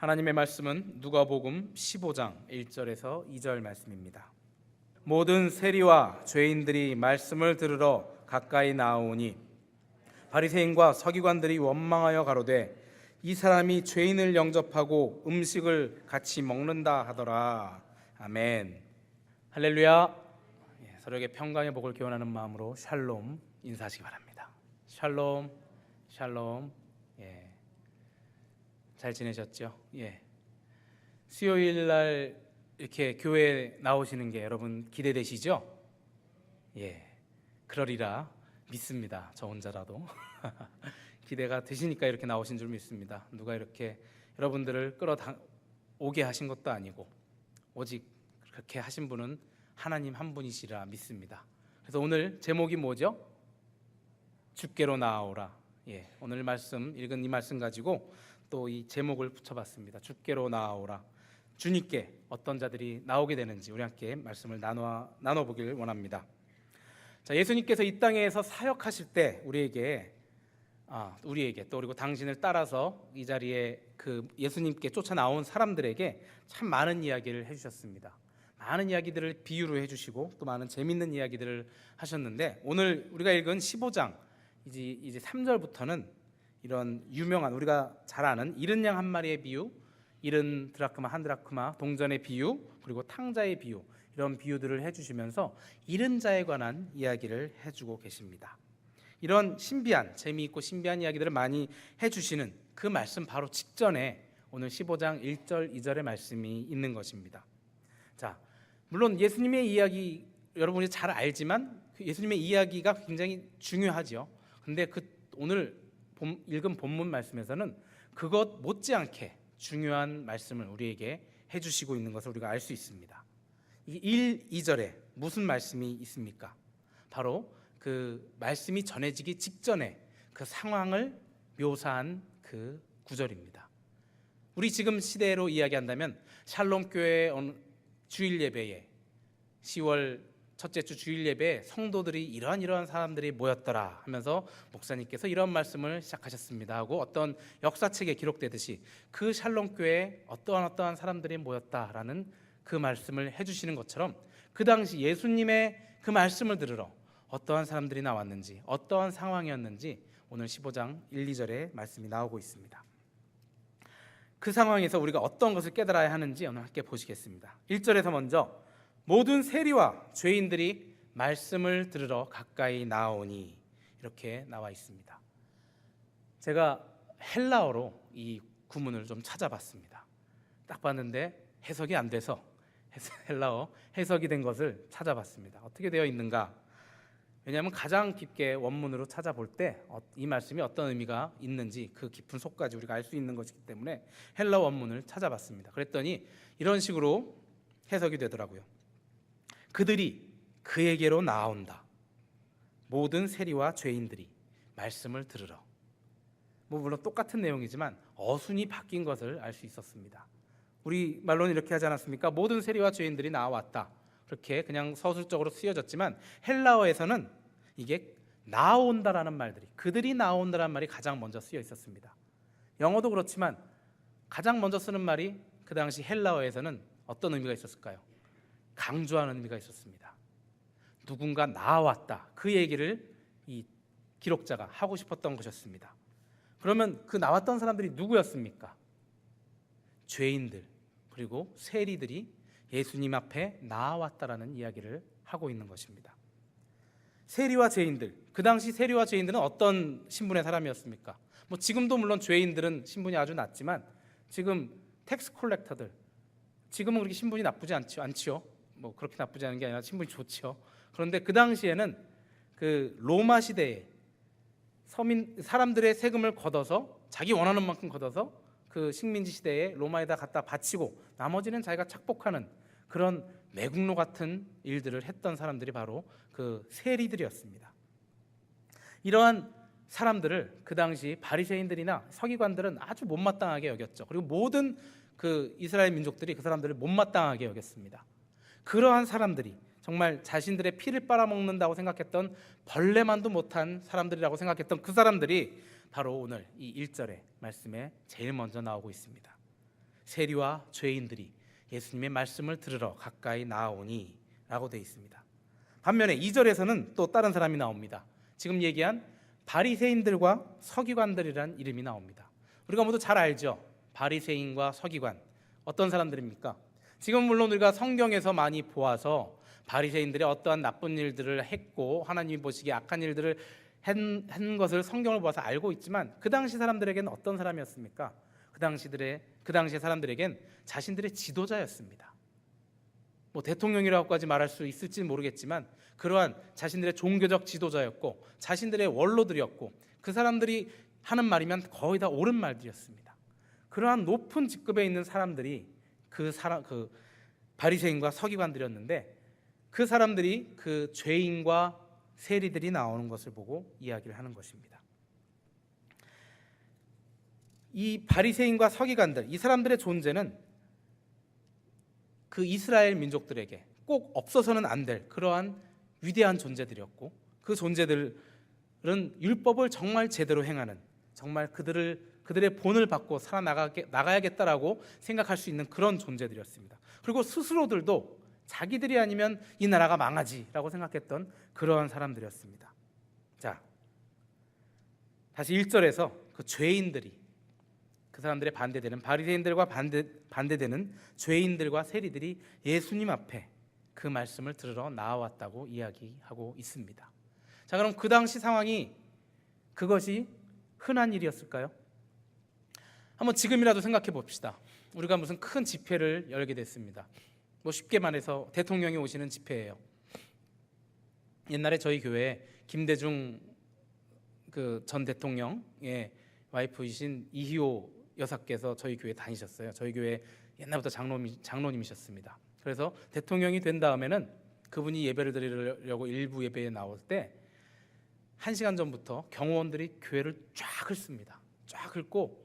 하나님의 말씀은 누가복음 15장 1절에서 2절 말씀입니다. 모든 세리와 죄인들이 말씀을 들으러 가까이 나오니 바리새인과 서기관들이 원망하여 가로되 이 사람이 죄인을 영접하고 음식을 같이 먹는다 하더라. 아멘. 할렐루야. 서로에게 평강의 복을 기원하는 마음으로 샬롬 인사하시기 바랍니다. 샬롬, 샬롬. 잘 지내셨죠? 수요일 날 이렇게 교회에 나오시는 게 여러분 기대되시죠? 그러리라 믿습니다. 저 혼자라도 기대가 되시니까 이렇게 나오신 줄 믿습니다. 누가 이렇게 여러분들을 끌어오게 하신 것도 아니고 오직 그렇게 하신 분은 하나님 한 분이시라 믿습니다. 그래서 오늘 제목이 뭐죠? 주께로 나아오라. 오늘 말씀 읽은 이 말씀 가지고 또 이 제목을 붙여봤습니다. 주께로 나아오라. 주님께 어떤 자들이 나오게 되는지 우리 함께 말씀을 나눠보길 원합니다. 자, 예수님께서 이 땅에서 사역하실 때 우리에게 또 그리고 당신을 따라서 이 자리에 그 예수님께 쫓아 나온 사람들에게 참 많은 이야기를 해주셨습니다. 많은 이야기들을 비유로 해주시고 또 많은 재밌는 이야기들을 하셨는데 오늘 우리가 읽은 15장 이제 3절부터는 이런 유명한 우리가 잘 아는 잃은 양 한 마리의 비유, 잃은 드라크마 한 드라크마 동전의 비유, 그리고 탕자의 비유, 이런 비유들을 해주시면서 잃은 자에 관한 이야기를 해주고 계십니다. 이런 재미있고 신비한 이야기들을 많이 해주시는 그 말씀 바로 직전에 오늘 15장 1절 2절의 말씀이 있는 것입니다. 자, 물론 예수님의 이야기 여러분이 잘 알지만 예수님의 이야기가 굉장히 중요하죠. 근데 오늘 읽은 본문 말씀에서는 그것 못지않게 중요한 말씀을 우리에게 해주시고 있는 것을 우리가 알 수 있습니다. 이 1, 2절에 무슨 말씀이 있습니까? 바로 그 말씀이 전해지기 직전에 그 상황을 묘사한 그 구절입니다. 우리 지금 시대로 이야기한다면 샬롬교회 주일 예배에 10월 첫째 주 주일 예배에 성도들이 이러한 사람들이 모였더라 하면서 목사님께서 이런 말씀을 시작하셨습니다 하고 어떤 역사책에 기록되듯이 그 샬롬교회에 어떠한 사람들이 모였다라는 그 말씀을 해주시는 것처럼 그 당시 예수님의 그 말씀을 들으러 어떠한 사람들이 나왔는지 어떠한 상황이었는지 오늘 15장 1, 2절에 말씀이 나오고 있습니다. 그 상황에서 우리가 어떤 것을 깨달아야 하는지 오늘 함께 보시겠습니다. 1절에서 먼저 모든 세리와 죄인들이 말씀을 들으러 가까이 나오니 이렇게 나와 있습니다. 제가 헬라어로 이 구문을 좀 찾아봤습니다. 딱 봤는데 해석이 안 돼서 헬라어 해석이 된 것을 찾아봤습니다. 어떻게 되어 있는가? 왜냐하면 가장 깊게 원문으로 찾아볼 때 이 말씀이 어떤 의미가 있는지 그 깊은 속까지 우리가 알 수 있는 것이기 때문에 헬라 원문을 찾아봤습니다. 그랬더니 이런 식으로 해석이 되더라고요. 그들이 그에게로 나아온다. 모든 세리와 죄인들이 말씀을 들으러. 물론 똑같은 내용이지만 어순이 바뀐 것을 알 수 있었습니다. 우리 말로는 이렇게 하지 않았습니까? 모든 세리와 죄인들이 나왔다. 그렇게 그냥 서술적으로 쓰여졌지만 헬라어에서는 이게 나온다라는 말들이 그들이 나온다라는 말이 가장 먼저 쓰여 있었습니다. 영어도 그렇지만 가장 먼저 쓰는 말이 그 당시 헬라어에서는 어떤 의미가 있었을까요? 강조하는 의미가 있었습니다. 누군가 나왔다. 그 얘기를 이 기록자가 하고 싶었던 것이었습니다. 그러면 그 나왔던 사람들이 누구였습니까? 죄인들 그리고 세리들이 예수님 앞에 나왔다라는 이야기를 하고 있는 것입니다. 세리와 죄인들, 그 당시 세리와 죄인들은 어떤 신분의 사람이었습니까? 지금도 물론 죄인들은 신분이 아주 낮지만 지금 텍스 콜렉터들, 지금은 그렇게 신분이 나쁘지 않지요. 그렇게 나쁘지 않은 게 아니라 신분이 좋죠. 그런데 그 당시에는 그 로마 시대에 사람들의 세금을 걷어서 자기 원하는 만큼 걷어서 그 식민지 시대에 로마에다 갖다 바치고 나머지는 자기가 착복하는 그런 매국노 같은 일들을 했던 사람들이 바로 그 세리들이었습니다. 이러한 사람들을 그 당시 바리새인들이나 서기관들은 아주 못마땅하게 여겼죠. 그리고 모든 그 이스라엘 민족들이 그 사람들을 못마땅하게 여겼습니다. 그러한 사람들이 정말 자신들의 피를 빨아먹는다고 생각했던 벌레만도 못한 사람들이라고 생각했던 그 사람들이 바로 오늘 이 1절의 말씀에 제일 먼저 나오고 있습니다. 세리와 죄인들이 예수님의 말씀을 들으러 가까이 나아오니 라고 되어 있습니다. 반면에 2절에서는 또 다른 사람이 나옵니다. 지금 얘기한 바리새인들과 서기관들이라는 이름이 나옵니다. 우리가 모두 잘 알죠. 바리새인과 서기관 어떤 사람들입니까? 지금 물론 우리가 성경에서 많이 보아서 바리새인들이 어떠한 나쁜 일들을 했고 하나님이 보시기에 악한 일들을 한 것을 성경을 보아서 알고 있지만 그 당시 사람들에게는 어떤 사람이었습니까? 그 당시 사람들에겐 자신들의 지도자였습니다. 뭐 대통령이라고까지 말할 수 있을지 모르겠지만 그러한 자신들의 종교적 지도자였고 자신들의 원로들이었고 그 사람들이 하는 말이면 거의 다 옳은 말들이었습니다. 그러한 높은 직급에 있는 사람들이 그 바리새인과 서기관들이었는데 그 사람들이 그 죄인과 세리들이 나오는 것을 보고 이야기를 하는 것입니다. 이 바리새인과 서기관들, 이 사람들의 존재는 그 이스라엘 민족들에게 꼭 없어서는 안 될 그러한 위대한 존재들이었고 그 존재들은 율법을 정말 제대로 행하는, 정말 그들의 본을 받고 살아나가야겠다라고 생각할 수 있는 그런 존재들이었습니다. 그리고 스스로들도 자기들이 아니면 이 나라가 망하지라고 생각했던 그러한 사람들이었습니다. 자, 다시 1절에서 그 죄인들이, 그 사람들의 반대되는 바리새인들과 반대되는 죄인들과 세리들이 예수님 앞에 그 말씀을 들으러 나와왔다고 이야기하고 있습니다. 자, 그럼 그 당시 상황이 그것이 흔한 일이었을까요? 한번 지금이라도 생각해 봅시다. 우리가 무슨 큰 집회를 열게 됐습니다. 뭐 쉽게 말해서 대통령이 오시는 집회예요. 옛날에 저희 교회에 김대중 그 전 대통령의 와이프이신 이희호 여사께서 저희 교회 다니셨어요. 저희 교회 옛날부터 장로님이셨습니다. 그래서 대통령이 된 다음에는 그분이 예배를 드리려고 일부 예배에 나올 때 1시간 전부터 경호원들이 교회를 쫙 긁습니다. 쫙 긁고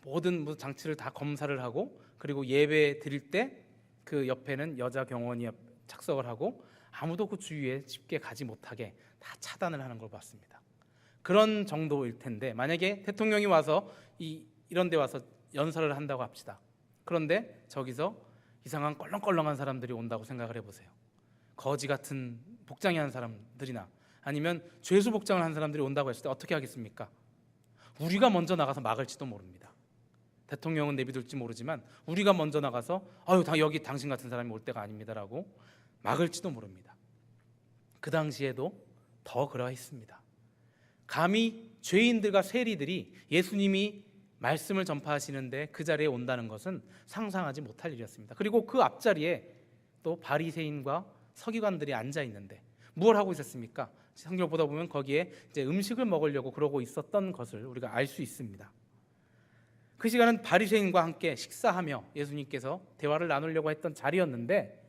모든 장치를 다 검사를 하고, 그리고 예배 드릴 때 그 옆에는 여자 경호원이 착석을 하고 아무도 그 주위에 쉽게 가지 못하게 다 차단을 하는 걸 봤습니다. 그런 정도일 텐데 만약에 대통령이 와서 이런 데 와서 연설을 한다고 합시다. 그런데 저기서 이상한 껄렁껄렁한 사람들이 온다고 생각을 해보세요. 거지 같은 복장이 한 사람들이나 아니면 죄수 복장을 한 사람들이 온다고 했을 때 어떻게 하겠습니까? 우리가 먼저 나가서 막을지도 모릅니다. 대통령은 내비둘지 모르지만 우리가 먼저 나가서 여기 당신 같은 사람이 올 때가 아닙니다라고 막을지도 모릅니다. 그 당시에도 더 그러했습니다. 감히 죄인들과 세리들이 예수님이 말씀을 전파하시는데 그 자리에 온다는 것은 상상하지 못할 일이었습니다. 그리고 그 앞자리에 또 바리새인과 서기관들이 앉아 있는데 무엇을 하고 있었습니까? 성경을 보다 보면 거기에 이제 음식을 먹으려고 그러고 있었던 것을 우리가 알 수 있습니다. 그 시간은 바리새인과 함께 식사하며 예수님께서 대화를 나누려고 했던 자리였는데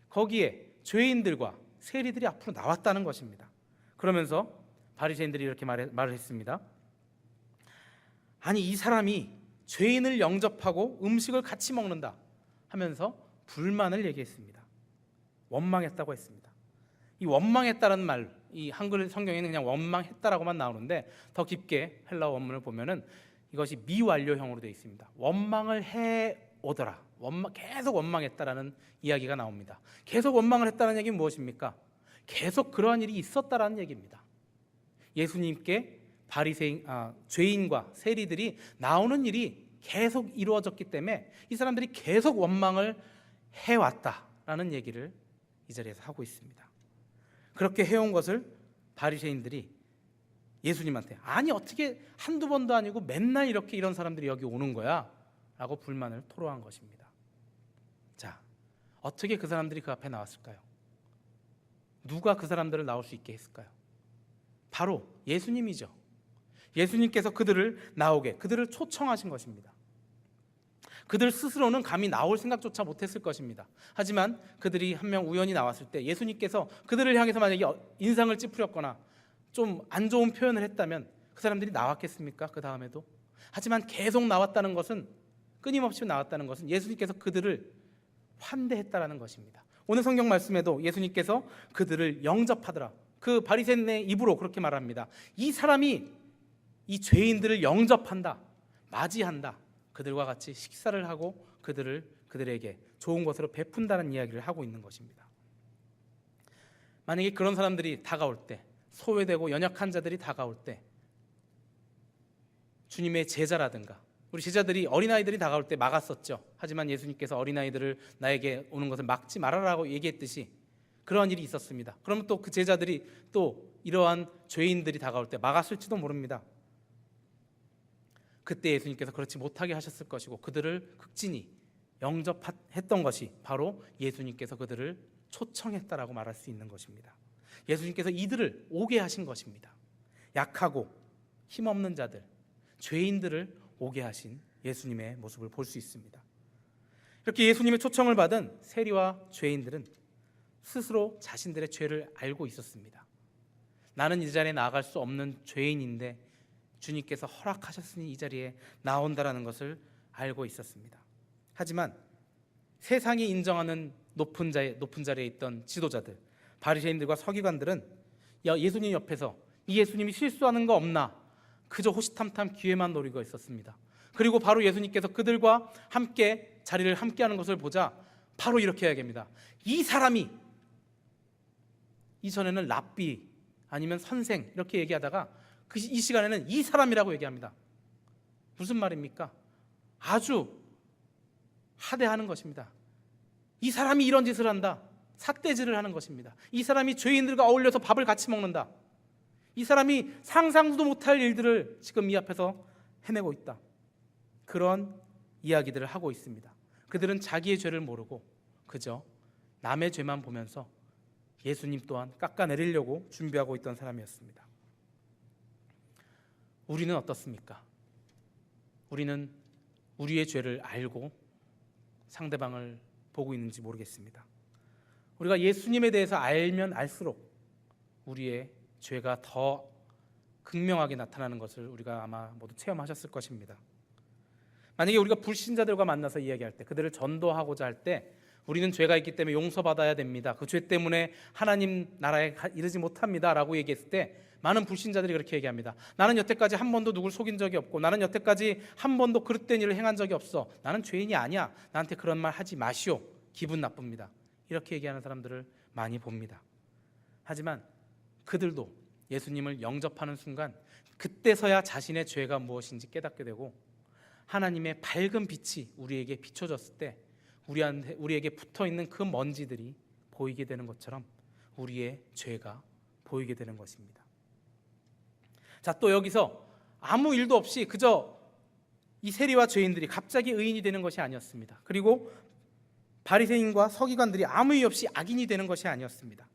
거기에 죄인들과 세리들이 앞으로 나왔다는 것입니다. 그러면서 바리새인들이 이렇게 말을 했습니다. 아니, 이 사람이 죄인을 영접하고 음식을 같이 먹는다 하면서 불만을 얘기했습니다. 원망했다고 했습니다. 이 원망했다는 말, 이 한글 성경에는 그냥 원망했다라고만 나오는데 더 깊게 헬라어 원문을 보면은 이것이 미완료형으로 되어 있습니다. 원망을 해오더라. 계속 원망했다라는 이야기가 나옵니다. 계속 원망을 했다는 얘기는 무엇입니까? 계속 그러한 일이 있었다라는 얘기입니다. 예수님께 죄인과 세리들이 나오는 일이 계속 이루어졌기 때문에 이 사람들이 계속 원망을 해왔다라는 얘기를 이 자리에서 하고 있습니다. 그렇게 해온 것을 바리새인들이 예수님한테 아니 어떻게 한두 번도 아니고 맨날 이렇게 이런 사람들이 여기 오는 거야? 라고 불만을 토로한 것입니다. 자, 어떻게 그 사람들이 그 앞에 나왔을까요? 누가 그 사람들을 나올 수 있게 했을까요? 바로 예수님이죠. 예수님께서 그들을 초청하신 것입니다. 그들 스스로는 감히 나올 생각조차 못했을 것입니다. 하지만 그들이 한 명 우연히 나왔을 때 예수님께서 그들을 향해서 만약에 인상을 찌푸렸거나 좀 안 좋은 표현을 했다면 그 사람들이 나왔겠습니까? 그 다음에도. 하지만 계속 나왔다는 것은, 끊임없이 나왔다는 것은 예수님께서 그들을 환대했다라는 것입니다. 오늘 성경 말씀에도 예수님께서 그들을 영접하더라. 그 바리새인의 입으로 그렇게 말합니다. 이 사람이 이 죄인들을 영접한다, 맞이한다. 그들과 같이 식사를 하고 그들에게 좋은 것으로 베푼다는 이야기를 하고 있는 것입니다. 만약에 그런 사람들이 다가올 때, 소외되고 연약한 자들이 다가올 때, 주님의 제자라든가 우리 제자들이 어린아이들이 다가올 때 막았었죠. 하지만 예수님께서 어린아이들을 나에게 오는 것을 막지 말아라고 얘기했듯이 그러한 일이 있었습니다. 그러면 또 그 제자들이 또 이러한 죄인들이 다가올 때 막았을지도 모릅니다. 그때 예수님께서 그렇지 못하게 하셨을 것이고 그들을 극진히 영접했던 것이 바로 예수님께서 그들을 초청했다라고 말할 수 있는 것입니다. 예수님께서 이들을 오게 하신 것입니다. 약하고 힘없는 자들, 죄인들을 오게 하신 예수님의 모습을 볼 수 있습니다. 이렇게 예수님의 초청을 받은 세리와 죄인들은 스스로 자신들의 죄를 알고 있었습니다. 나는 이 자리에 나아갈 수 없는 죄인인데 주님께서 허락하셨으니 이 자리에 나온다라는 것을 알고 있었습니다. 하지만 세상이 인정하는 높은 자리에 있던 지도자들, 바리새인들과 서기관들은 예수님 옆에서 이 예수님이 실수하는 거 없나 그저 호시탐탐 기회만 노리고 있었습니다. 그리고 바로 예수님께서 그들과 함께 자리를 함께하는 것을 보자 바로 이렇게 이야기합니다. 이 사람이, 이전에는 랍비 아니면 선생 이렇게 얘기하다가 이 시간에는 이 사람이라고 얘기합니다. 무슨 말입니까? 아주 하대하는 것입니다. 이 사람이 이런 짓을 한다. 삿대질을 하는 것입니다. 이 사람이 죄인들과 어울려서 밥을 같이 먹는다. 이 사람이 상상도 못할 일들을 지금 이 앞에서 해내고 있다. 그런 이야기들을 하고 있습니다. 그들은 자기의 죄를 모르고 그저 남의 죄만 보면서 예수님 또한 깎아내리려고 준비하고 있던 사람이었습니다. 우리는 어떻습니까? 우리는 우리의 죄를 알고 상대방을 보고 있는지 모르겠습니다. 우리가 예수님에 대해서 알면 알수록 우리의 죄가 더 극명하게 나타나는 것을 우리가 아마 모두 체험하셨을 것입니다. 만약에 우리가 불신자들과 만나서 이야기할 때, 그들을 전도하고자 할 때 우리는 죄가 있기 때문에 용서받아야 됩니다. 그 죄 때문에 하나님 나라에 이르지 못합니다 라고 얘기했을 때 많은 불신자들이 그렇게 얘기합니다. 나는 여태까지 한 번도 누굴 속인 적이 없고 나는 여태까지 한 번도 그릇된 일을 행한 적이 없어. 나는 죄인이 아니야. 나한테 그런 말 하지 마시오. 기분 나쁩니다. 이렇게 얘기하는 사람들을 많이 봅니다. 하지만 그들도 예수님을 영접하는 순간 그때서야 자신의 죄가 무엇인지 깨닫게 되고 하나님의 밝은 빛이 우리에게 비춰졌을 때 우리에게 붙어있는 그 먼지들이 보이게 되는 것처럼 우리의 죄가 보이게 되는 것입니다. 자, 또 여기서 아무 일도 없이 그저 이 세리와 죄인들이 갑자기 의인이 되는 것이 아니었습니다. 그리고 바리새인과 서기관들이 아무 이유 없이 악인이 되는 것이 아니었습니다.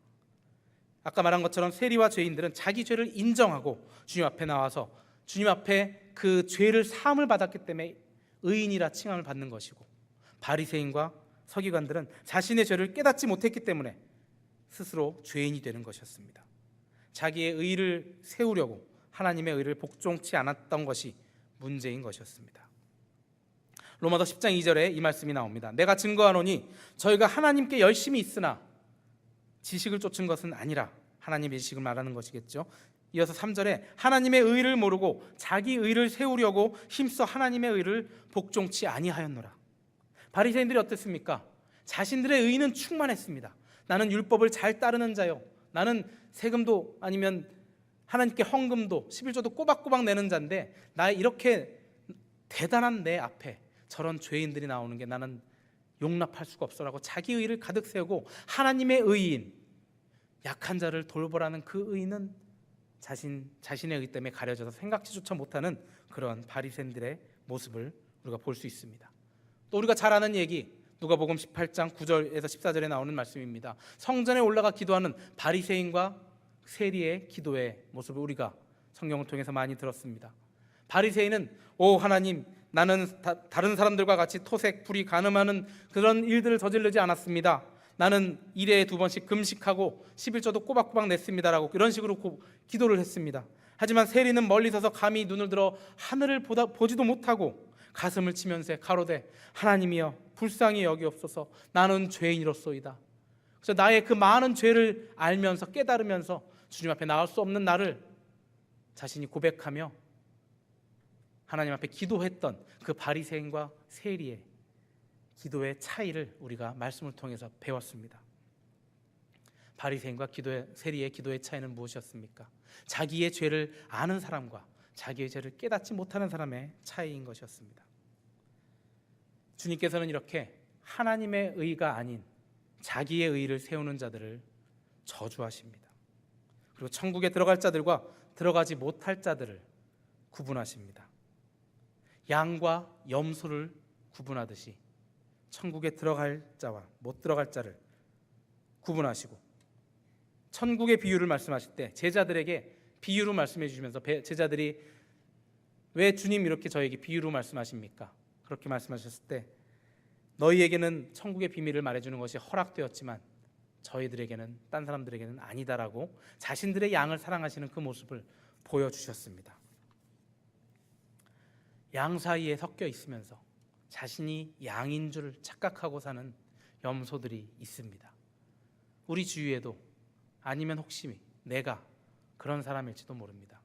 아까 말한 것처럼 세리와 죄인들은 자기 죄를 인정하고 주님 앞에 나와서 주님 앞에 그 죄를 사함을 받았기 때문에 의인이라 칭함을 받는 것이고, 바리새인과 서기관들은 자신의 죄를 깨닫지 못했기 때문에 스스로 죄인이 되는 것이었습니다. 자기의 의를 세우려고 하나님의 의를 복종치 않았던 것이 문제인 것이었습니다. 로마서 10장 2절에 이 말씀이 나옵니다. 내가 증거하노니 저희가 하나님께 열심히 있으나 지식을 쫓은 것은 아니라, 하나님의 지식을 말하는 것이겠죠. 이어서 3절에 하나님의 의를 모르고 자기 의를 세우려고 힘써 하나님의 의를 복종치 아니하였노라. 바리새인들이 어땠습니까? 자신들의 의는 충만했습니다. 나는 율법을 잘 따르는 자요, 나는 세금도 아니면 하나님께 헌금도 11조도 꼬박꼬박 내는 자인데 나 이렇게 대단한 내 앞에 저런 죄인들이 나오는 게 나는 용납할 수가 없어라고 자기 의를 가득 세우고 하나님의 의인, 약한 자를 돌보라는 그 의는 자신의 의 때문에 가려져서 생각지조차 못하는 그런 바리새인들의 모습을 우리가 볼 수 있습니다. 또 우리가 잘 아는 얘기, 누가복음 18장 9절에서 14절에 나오는 말씀입니다. 성전에 올라가 기도하는 바리새인과 세리의 기도의 모습을 우리가 성경을 통해서 많이 들었습니다. 바리새인은 오 하나님, 나는 다른 사람들과 같이 토색, 불이, 간음하는 그런 일들을 저지르지 않았습니다. 나는 일에 2번씩 금식하고 11조도 꼬박꼬박 냈습니다라고 이런 식으로 기도를 했습니다. 하지만 세리는 멀리 서서 감히 눈을 들어 하늘을 보지도 못하고 가슴을 치면서 가로되 하나님이여 불쌍히 여기옵소서, 나는 죄인이로소이다. 그래서 나의 그 많은 죄를 알면서 깨달으면서 주님 앞에 나올 수 없는 나를 자신이 고백하며 하나님 앞에 기도했던 그 바리새인과 세리의 기도의 차이를 우리가 말씀을 통해서 배웠습니다. 바리새인과 세리의 기도의 차이는 무엇이었습니까? 자기의 죄를 아는 사람과 자기의 죄를 깨닫지 못하는 사람의 차이인 것이었습니다. 주님께서는 이렇게 하나님의 의가 아닌 자기의 의를 세우는 자들을 저주하십니다. 그리고 천국에 들어갈 자들과 들어가지 못할 자들을 구분하십니다. 양과 염소를 구분하듯이 천국에 들어갈 자와 못 들어갈 자를 구분하시고, 천국의 비유를 말씀하실 때 제자들에게 비유로 말씀해 주시면서 제자들이 왜 주님 이렇게 저에게 비유로 말씀하십니까? 그렇게 말씀하셨을 때 너희에게는 천국의 비밀을 말해주는 것이 허락되었지만 저희들에게는, 딴 사람들에게는 아니다라고 자신들의 양을 사랑하시는 그 모습을 보여주셨습니다. 양 사이에 섞여 있으면서 자신이 양인 줄 착각하고 사는 염소들이 있습니다. 우리 주위에도, 아니면 혹시 내가 그런 사람일지도 모릅니다.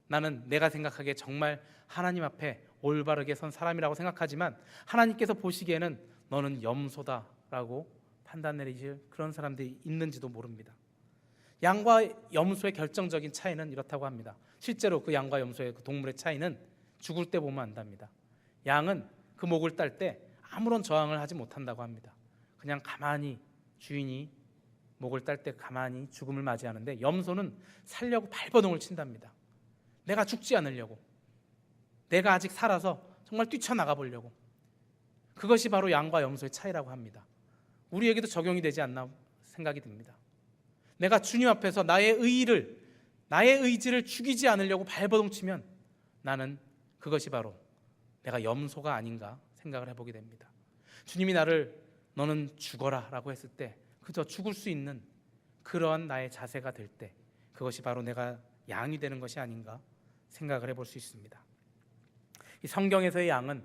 나는 내가 생각하기에 정말 하나님 앞에 올바르게 선 사람이라고 생각하지만 하나님께서 보시기에는 너는 염소다라고 판단 내리실 그런 사람들이 있는지도 모릅니다. 양과 염소의 결정적인 차이는 이렇다고 합니다. 실제로 그 양과 염소의 그 동물의 차이는 죽을 때 보면 안답니다. 양은 그 목을 딸 때 아무런 저항을 하지 못한다고 합니다. 그냥 가만히 주인이 목을 딸 때 가만히 죽음을 맞이하는데, 염소는 살려고 발버둥을 친답니다. 내가 죽지 않으려고, 내가 아직 살아서 정말 뛰쳐나가 보려고. 그것이 바로 양과 염소의 차이라고 합니다. 우리에게도 적용이 되지 않나 생각이 듭니다. 내가 주님 앞에서 나의 의지를 죽이지 않으려고 발버둥 치면 나는 그것이 바로 내가 염소가 아닌가 생각을 해보게 됩니다. 주님이 나를 너는 죽어라 라고 했을 때 그저 죽을 수 있는 그러한 나의 자세가 될 때 그것이 바로 내가 양이 되는 것이 아닌가 생각을 해볼 수 있습니다. 이 성경에서의 양은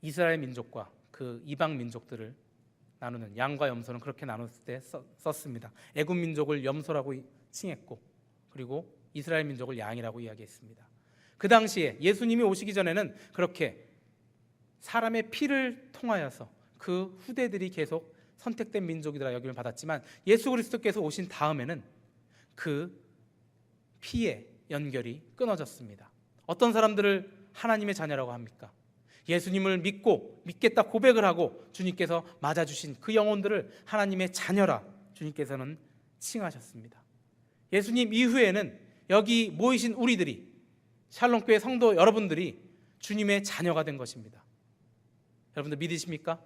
이스라엘 민족과 그 이방 민족들을 나누는, 양과 염소는 그렇게 나눴을 때 썼습니다. 애굽 민족을 염소라고 칭했고, 그리고 이스라엘 민족을 양이라고 이야기했습니다. 그 당시에 예수님이 오시기 전에는 그렇게 사람의 피를 통하여서 그 후대들이 계속 선택된 민족이라 여김을 받았지만, 예수 그리스도께서 오신 다음에는 그 피의 연결이 끊어졌습니다. 어떤 사람들을 하나님의 자녀라고 합니까? 예수님을 믿겠다 고백을 하고 주님께서 맞아주신 그 영혼들을 하나님의 자녀라 주님께서는 칭하셨습니다. 예수님 이후에는 여기 모이신 우리들이, 샬롬교회 성도 여러분들이 주님의 자녀가 된 것입니다. 여러분들 믿으십니까?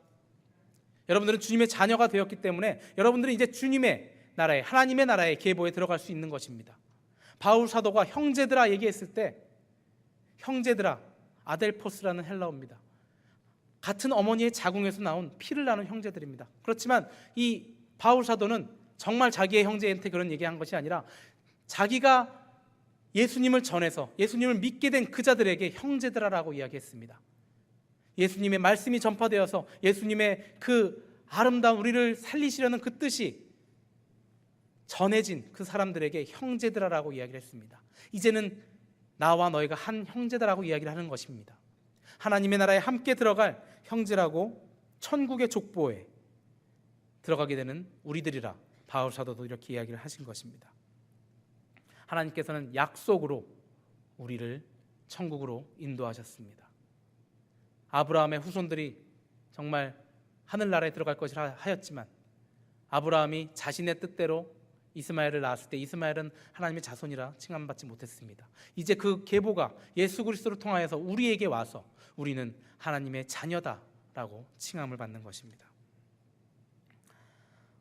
여러분들은 주님의 자녀가 되었기 때문에 여러분들은 이제 주님의 나라에, 하나님의 나라의 계보에 들어갈 수 있는 것입니다. 바울 사도가 형제들아 얘기했을 때, 형제들아, 아델포스라는 헬라어입니다. 같은 어머니의 자궁에서 나온 피를 나눈 형제들입니다. 그렇지만 이 바울 사도는 정말 자기의 형제한테 그런 얘기한 것이 아니라 자기가 예수님을 전해서 예수님을 믿게 된 그 자들에게 형제들아라고 이야기했습니다. 예수님의 말씀이 전파되어서 예수님의 그 아름다운 우리를 살리시려는 그 뜻이 전해진 그 사람들에게 형제들아라고 이야기를 했습니다. 이제는 나와 너희가 한 형제다라고 이야기를 하는 것입니다. 하나님의 나라에 함께 들어갈 형제라고 천국의 족보에 들어가게 되는 우리들이라 바울 사도도 이렇게 이야기를 하신 것입니다. 하나님께서는 약속으로 우리를 천국으로 인도하셨습니다. 아브라함의 후손들이 정말 하늘나라에 들어갈 것이라 하였지만 아브라함이 자신의 뜻대로 이스마엘을 낳았을 때 이스마엘은 하나님의 자손이라 칭함받지 못했습니다. 이제 그 계보가 예수 그리스도를 통하여서 우리에게 와서 우리는 하나님의 자녀다라고 칭함을 받는 것입니다.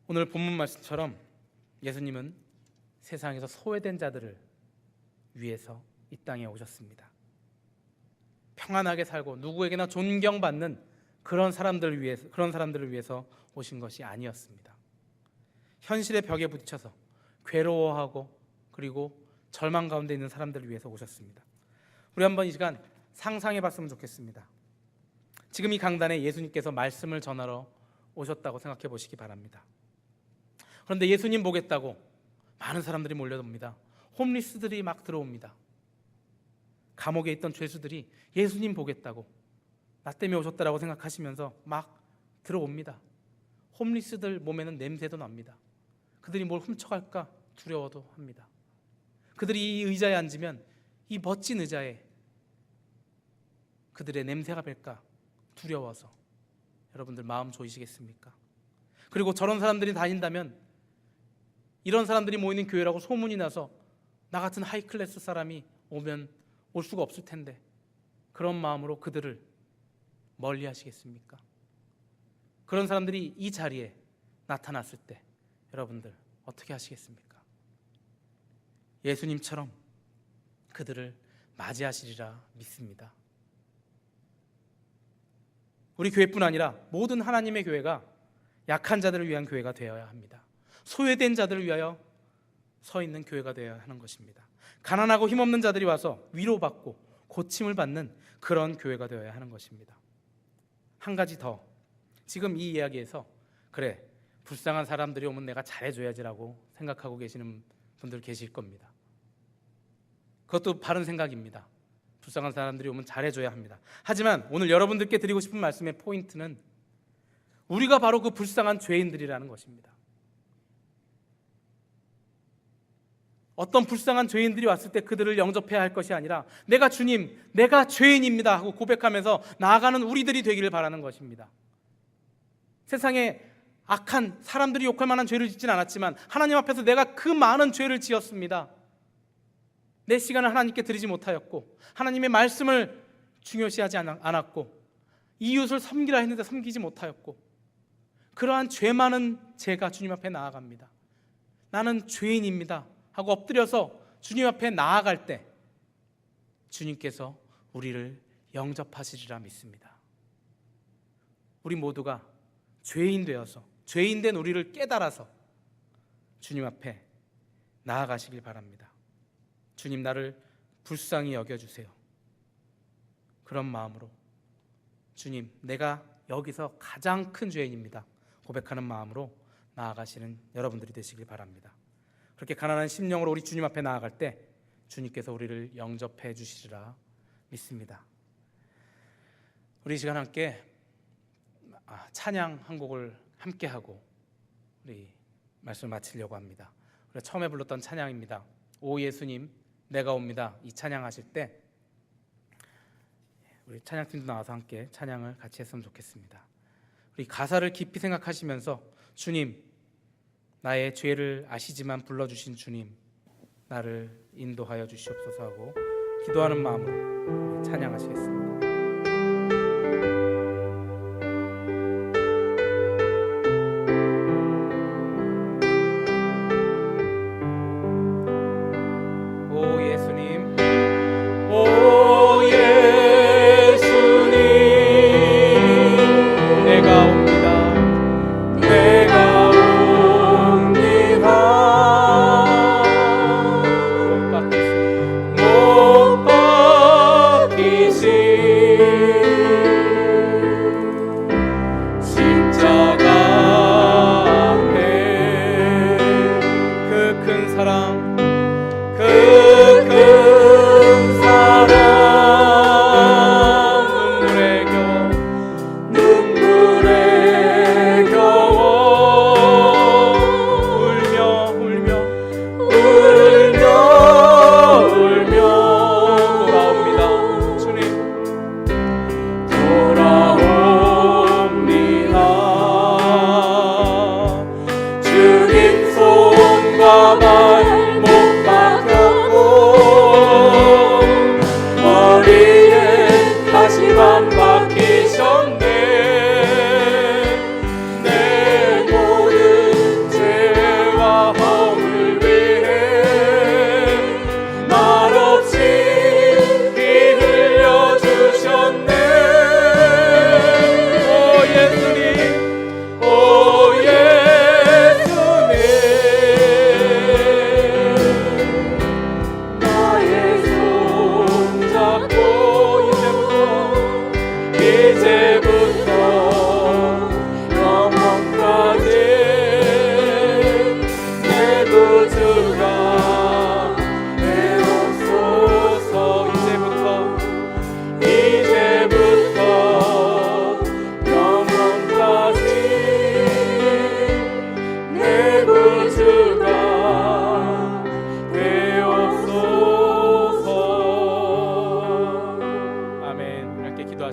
오늘 본문 말씀처럼 예수님은 세상에서 소외된 자들을 위해서 이 땅에 오셨습니다. 평안하게 살고 누구에게나 존경받는 그런 사람들을 위해서 오신 것이 아니었습니다. 현실의 벽에 부딪혀서 괴로워하고 그리고 절망 가운데 있는 사람들을 위해서 오셨습니다. 우리 한번 이 시간 상상해 봤으면 좋겠습니다. 지금 이 강단에 예수님께서 말씀을 전하러 오셨다고 생각해 보시기 바랍니다. 그런데 예수님 보겠다고 많은 사람들이 몰려듭니다. 홈리스들이 막 들어옵니다. 감옥에 있던 죄수들이 예수님 보겠다고, 나 때문에 오셨다라고 생각하시면서 막 들어옵니다. 홈리스들 몸에는 냄새도 납니다. 그들이 뭘 훔쳐갈까 두려워도 합니다. 그들이 이 의자에 앉으면 이 멋진 의자에 그들의 냄새가 뵐까 두려워서. 여러분들 마음 좋으시겠습니까? 그리고 저런 사람들이 다닌다면, 이런 사람들이 모이는 교회라고 소문이 나서 나 같은 하이클래스 사람이 오면 올 수가 없을 텐데, 그런 마음으로 그들을 멀리 하시겠습니까? 그런 사람들이 이 자리에 나타났을 때 여러분들 어떻게 하시겠습니까? 예수님처럼 그들을 맞이하시리라 믿습니다. 우리 교회뿐 아니라 모든 하나님의 교회가 약한 자들을 위한 교회가 되어야 합니다. 소외된 자들을 위하여 서 있는 교회가 되어야 하는 것입니다. 가난하고 힘없는 자들이 와서 위로받고 고침을 받는 그런 교회가 되어야 하는 것입니다. 한 가지 더, 지금 이 이야기에서 그래, 불쌍한 사람들이 오면 내가 잘해줘야지라고 생각하고 계시는 분들 계실 겁니다. 그것도 바른 생각입니다. 불쌍한 사람들이 오면 잘해줘야 합니다. 하지만 오늘 여러분들께 드리고 싶은 말씀의 포인트는 우리가 바로 그 불쌍한 죄인들이라는 것입니다. 어떤 불쌍한 죄인들이 왔을 때 그들을 영접해야 할 것이 아니라 내가 주님, 내가 죄인입니다 하고 고백하면서 나아가는 우리들이 되기를 바라는 것입니다. 세상에 악한 사람들이 욕할 만한 죄를 짓진 않았지만 하나님 앞에서 내가 그 많은 죄를 지었습니다. 내 시간을 하나님께 드리지 못하였고, 하나님의 말씀을 중요시하지 않았고, 이웃을 섬기라 했는데 섬기지 못하였고, 그러한 죄 많은 제가 주님 앞에 나아갑니다. 나는 죄인입니다 하고 엎드려서 주님 앞에 나아갈 때 주님께서 우리를 영접하시리라 믿습니다. 우리 모두가 죄인 되어서, 죄인 된 우리를 깨달아서 주님 앞에 나아가시길 바랍니다. 주님, 나를 불쌍히 여겨주세요. 그런 마음으로 주님, 내가 여기서 가장 큰 죄인입니다 고백하는 마음으로 나아가시는 여러분들이 되시길 바랍니다. 그렇게 가난한 심령으로 우리 주님 앞에 나아갈 때 주님께서 우리를 영접해 주시리라 믿습니다. 우리 이 시간 함께 찬양 한 곡을 함께 하고 우리 말씀을 마치려고 합니다. 우리가 처음에 불렀던 찬양입니다. 오 예수님 내가 옵니다. 이 찬양하실 때 우리 찬양팀도 나와서 함께 찬양을 같이 했으면 좋겠습니다. 우리 가사를 깊이 생각하시면서 주님, 나의 죄를 아시지만 불러주신 주님, 나를 인도하여 주시옵소서 하고 기도하는 마음으로 찬양하시겠습니다. 못 박히신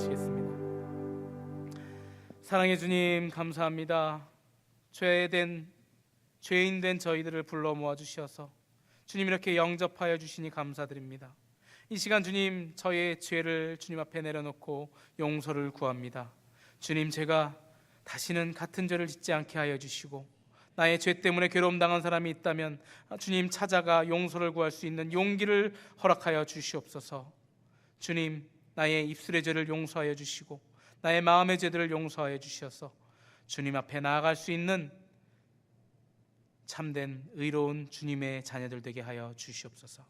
기도하시겠습니다. 사랑의 주님, 감사합니다. 죄인 된 저희들을 불러 모아 주셔서 주님 이렇게 영접하여 주시니 감사드립니다. 이 시간 주님, 저의 죄를 주님 앞에 내려놓고 용서를 구합니다. 주님, 제가 다시는 같은 죄를 짓지 않게 하여 주시고, 나의 죄 때문에 괴로움 당한 사람이 있다면 주님 찾아가 용서를 구할 수 있는 용기를 허락하여 주시옵소서. 주님, 나의 입술의 죄를 용서하여 주시고 나의 마음의 죄들을 용서하여 주셔서 주님 앞에 나아갈 수 있는 참된 의로운 주님의 자녀들 되게 하여 주시옵소서.